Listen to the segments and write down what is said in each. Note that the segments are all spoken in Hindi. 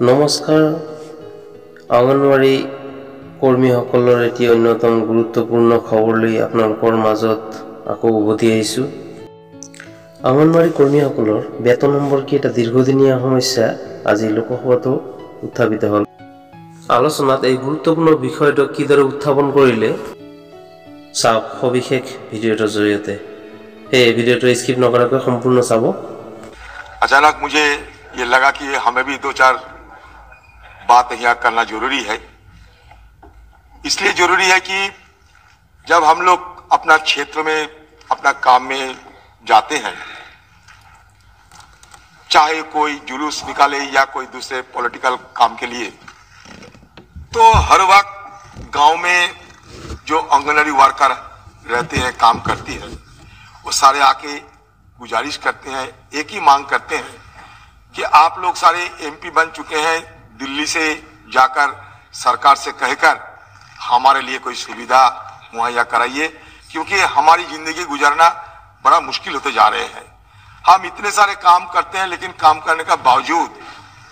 নমস্কাৰ। অংগনৱাড়ী কৰ্মীসকলৰ এটি অন্যতম গুৰুত্বপূৰ্ণ খবৰ লৈ আপোনালোকৰ মাজত আকৌ উভতি আহিছোঁ। অংগনৱাড়ী কৰ্মীসকলৰ বেতন সম্পৰ্কীয় এটা দীৰ্ঘদিনীয়া সমস্যা আজি লোকসভাতো উত্থাপিত হ'ল। আলোচনাত এই গুৰুত্বপূৰ্ণ বিষয়টো কিদৰে উত্থাপন কৰিলে চাওক সবিশেষ ভিডিঅ'টোৰ জৰিয়তে। এই ভিডিঅ'টো স্কিপ নকৰাকৈ সম্পূৰ্ণ চাব। अचानक मुझे ये लगा कि हमें भी दो चार बात यहाँ करना जरूरी है। इसलिए जरूरी है कि जब हम लोग अपना क्षेत्र में अपना काम में जाते हैं, चाहे कोई जुलूस निकाले या कोई दूसरे पॉलिटिकल काम के लिए, तो हर वक्त गांव में जो आंगनवाड़ी वर्कर रहते हैं, काम करती है, वो सारे आके गुजारिश करते हैं, एक ही मांग करते हैं कि आप लोग सारे एमपी बन चुके हैं, दिल्ली से जाकर सरकार से कहकर हमारे लिए कोई सुविधा मुहैया कराइए, क्योंकि हमारी जिंदगी गुजारना बड़ा मुश्किल होते जा रहे हैं। हम इतने सारे काम करते हैं, लेकिन काम करने का बावजूद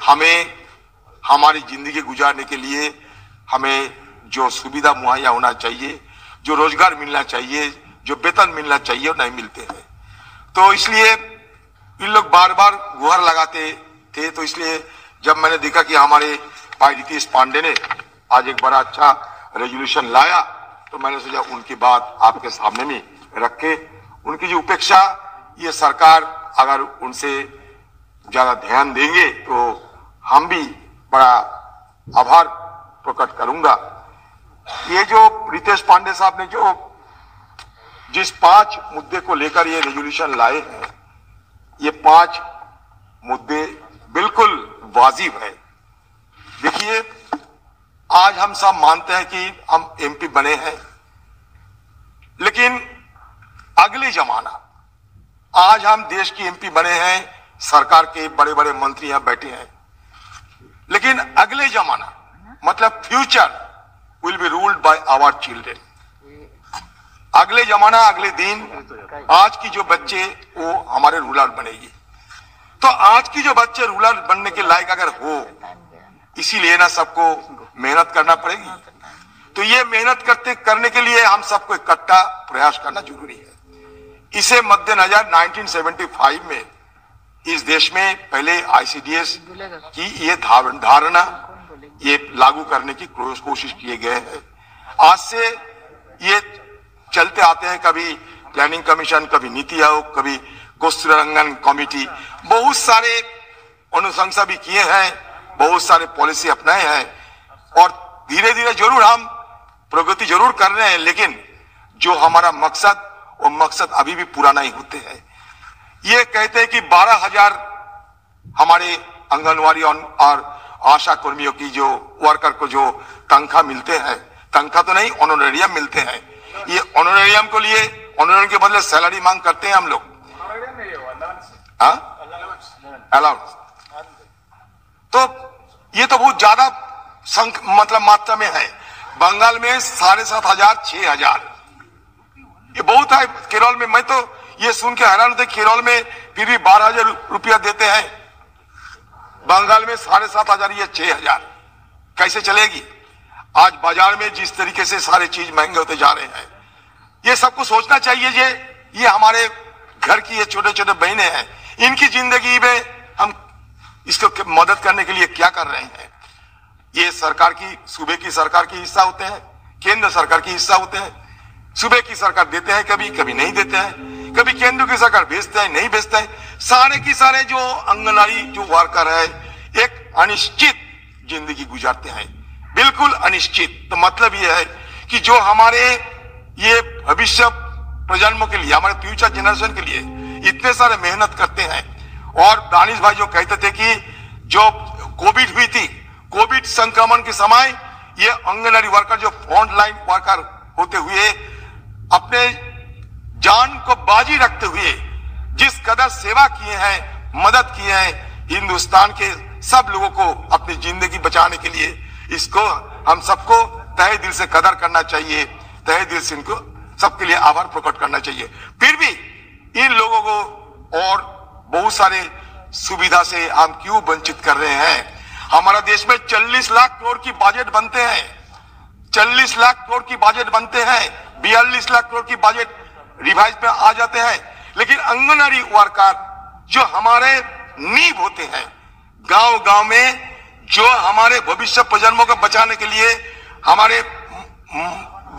हमें हमारी जिंदगी गुजारने के लिए हमें जो सुविधा मुहैया होना चाहिए, जो रोजगार मिलना चाहिए, जो वेतन मिलना चाहिए, वो नहीं मिलते हैं। तो इसलिए इन लोग बार बार गुहार लगाते थे। तो इसलिए जब मैंने देखा कि हमारे भाई रितेश पांडे ने आज एक बड़ा अच्छा रेजोल्यूशन लाया, तो मैंने सोचा उनकी बात आपके सामने में रख के, उनकी जो उपेक्षा, ये सरकार अगर उनसे ज्यादा ध्यान देंगे तो हम भी बड़ा आभार प्रकट करूंगा। ये जो रितेश पांडे साहब ने जो जिस 5 मुद्दे को लेकर ये रेजोल्यूशन लाए हैं, ये 5 मुद्दे बिल्कुल वाजिब है। देखिए, आज हम सब मानते हैं कि हम एमपी बने हैं, लेकिन अगले जमाना, आज हम देश की एमपी बने हैं, सरकार के बड़े बड़े मंत्री यहां बैठे हैं, लेकिन अगले जमाना मतलब future will be ruled by our children. अगले जमाना, अगले दिन आज की जो बच्चे वो हमारे रूलर बनेगी। तो आज की जो बच्चे रूलर बनने के लायक अगर हो, इसीलिए ना सबको मेहनत करना पड़ेगी। तो ये मेहनत करने के लिए हम सबको इकट्ठा प्रयास करना जरूरी है। इसे मद्देनजर 1975 में इस देश में पहले आईसीडीएस की ये धारणा ये लागू करने की कोशिश किए गए हैं। आज से ये चलते आते हैं, कभी प्लानिंग कमीशन, कभी नीति आयोग, कभी कोष्ठरंगन कमेटी, बहुत सारे अनुशंसा भी किए हैं, बहुत सारे पॉलिसी अपनाए हैं, और धीरे धीरे जरूर हम प्रगति जरूर कर रहे हैं, लेकिन जो हमारा मकसद, वो मकसद अभी भी पूरा नहीं होते हैं। ये कहते हैं कि 12,000 हमारे आंगनवाड़ी और आशा कर्मियों की जो वर्कर को जो तनख्वाह मिलते हैं, तनख्वाह तो नहीं, ऑनरेरियम मिलते हैं। ये ऑनरेरियम को लिए, ऑनरेरियम के बदले सैलरी मांग करते हैं हम लोग, अलाउंस। तो ये तो बहुत ज्यादा मतलब मात्रा में है। बंगाल में 7,500, 6,000, ये बहुत है। केरल में, मैं तो ये सुन के हैरान होते, केरल में फिर भी 12,000 रुपया देते हैं, बंगाल में 7,500 या 6,000, कैसे चलेगी? आज बाजार में जिस तरीके से सारे चीज महंगे होते जा रहे हैं, ये सबको सोचना चाहिए। ये हमारे घर की ये छोटे छोटे बहनें हैं, इनकी जिंदगी में हम इसको मदद करने के लिए क्या कर रहे हैं? ये सरकार की, सूबे की सरकार की हिस्सा होते हैं, केंद्र सरकार की हिस्सा होते हैं। सूबे की सरकार देते हैं, कभी कभी नहीं देते हैं, कभी केंद्र की सरकार भेजते हैं, नहीं भेजते हैं। सारे की सारे जो आंगनवाड़ी जो वर्कर है, एक अनिश्चित जिंदगी गुजारते हैं, बिल्कुल अनिश्चित। तो मतलब ये है कि जो हमारे ये भविष्य प्रजन्मों के लिए, हमारे फ्यूचर जनरेशन के लिए इतने सारे मेहनत करते हैं। और दानिश भाई जो कहते थे कि जो कोविड हुई थी, कोविड संक्रमण के समय ये आंगनवाड़ी वर्कर जो फ्रंट लाइन वर्कर होते हुए अपने जान को बाजी रखते हुए जिस कदर सेवा किए हैं, मदद किए हैं हिंदुस्तान के सब लोगों को अपनी जिंदगी बचाने के लिए, इसको हम सबको तहे दिल से कदर करना चाहिए, तहे दिल से इनको सबके लिए आभार प्रकट करना चाहिए। फिर भी इन लोगों को और बहुत सारे सुविधा से हम क्यों वंचित कर रहे हैं? हमारा देश में 40 लाख करोड़ की बजट बनते हैं, 40 लाख करोड़ की बजट बनते हैं, 42 लाख करोड़ की बजट रिवाइज पे आ जाते हैं। लेकिन आंगनवाड़ी वर्कर जो हमारे नींव होते हैं, गांव गांव में जो हमारे भविष्य प्रजन्मों को बचाने के लिए, हमारे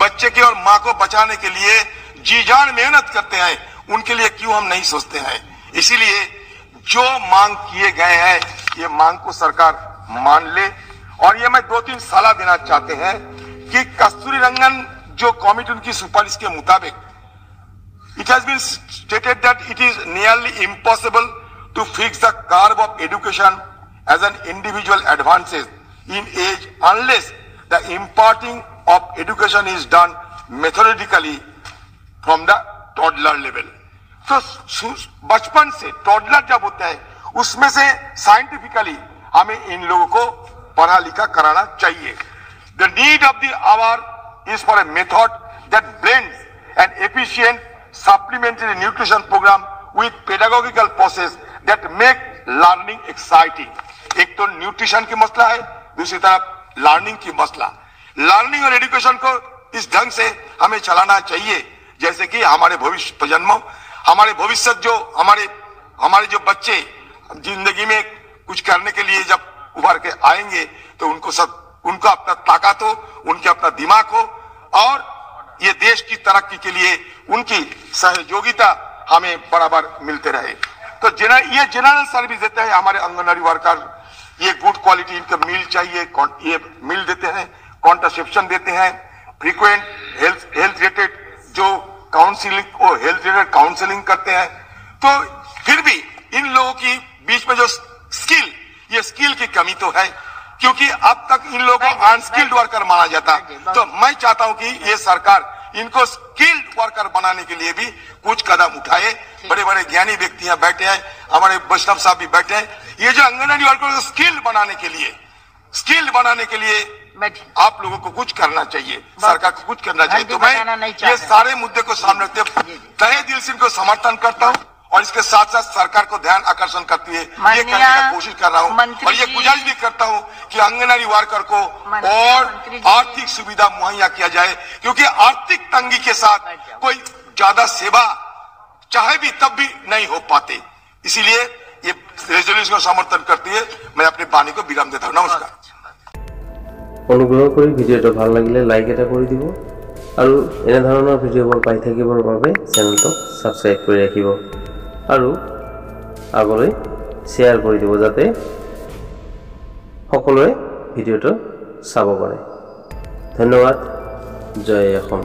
बच्चे के और माँ को बचाने के लिए जी जान मेहनत करते हैं, उनके लिए क्यों हम नहीं सोचते हैं। इसीलिए जो मांग किए गए हैं, ये मांग को सरकार मान ले। और ये मैं 2-3 सलाह देना चाहते हैं कि कस्तूरी रंगन जो कमेटी उनकी सुपारिश के मुताबिक, it has been stated that it is nearly impossible to fix the curve of education as an individual advances in age unless the imparting of education is done methodically from the toddler level. तो बचपन से टॉडलर जब होता है उसमें से साइंटिफिकली हमें इन लोगों को पढ़ा लिखा कराना चाहिए। The need of the hour is for a method that blends an efficient supplementary nutrition program with pedagogical process that make learning exciting. एक तो न्यूट्रिशन की मसला है, दूसरी तरफ लर्निंग की मसला। लर्निंग और एजुकेशन को इस ढंग से हमें चलाना चाहिए जैसे कि हमारे भविष्य प्रजन्मों, हमारे भविष्य जो हमारे जो बच्चे जिंदगी में कुछ करने के लिए जब उभर के आएंगे तो उनका अपना ताकत हो, उनके अपना दिमाग हो और ये देश की तरक्की के लिए उनकी सहयोगिता हमें बराबर मिलते रहे। तो ये जनरल सर्विस देते हैं हमारे आंगनवाड़ी वर्कर, ये गुड क्वालिटी इनका मील चाहिए, ये मील देते हैं, कॉन्ट्रासेप्शन देते हैं, फ्रीक्वेंट हेल्थ रिलेटेड जो काउंसलिंग और हेल्थ रिलेटेड काउंसलिंग करते हैं। तो फिर भी इन लोगों की बीच में जो स्किल, ये स्किल की कमी तो है क्योंकि अब तक इन लोगों को अनस्किल्ड वर्कर माना जाता। तो मैं चाहता हूं कि ये सरकार इनको स्किल्ड वर्कर बनाने के लिए भी कुछ कदम उठाए। बड़े बड़े ज्ञानी व्यक्ति यहाँ बैठे हैं, हमारे वैष्णव साहब भी बैठे हैं। ये जो आंगनवाड़ी वर्कर को स्किल्ड बनाने के लिए आप लोगों को कुछ करना चाहिए, सरकार को कुछ करना चाहिए। तो मैं ये सारे मुद्दे को सामने रखते तहे दिल से इनको समर्थन करता हूँ और इसके साथ साथ सरकार को ध्यान आकर्षण करते हुए ये करने की कोशिश कर रहा हूँ और ये गुजारिश भी करता हूँ कि आंगनवाड़ी वर्कर को और आर्थिक सुविधा मुहैया किया जाए क्योंकि आर्थिक तंगी के साथ कोई ज्यादा सेवा चाहे भी तब भी नहीं हो पाते। इसीलिए ये रेजोल्यूशन को समर्थन करते हुए मैं अपनी वाणी को विराम देता हूँ। नमस्कार। অনুগ্ৰহ কৰি ভিডিঅ'টো ভাল লাগিলে লাইক এটা কৰি দিব আৰু এনে ধৰণৰ ভিডিঅ'বোৰ পাই থাকিবৰ বাবে চেনেলটো সাবস্ক্ৰাইব কৰি ৰাখিব আৰু আগলৈ শ্বেয়াৰ কৰি দিব যাতে সকলোৱে ভিডিঅ'টো চাব পাৰে। ধন্যবাদ। জয় অসম।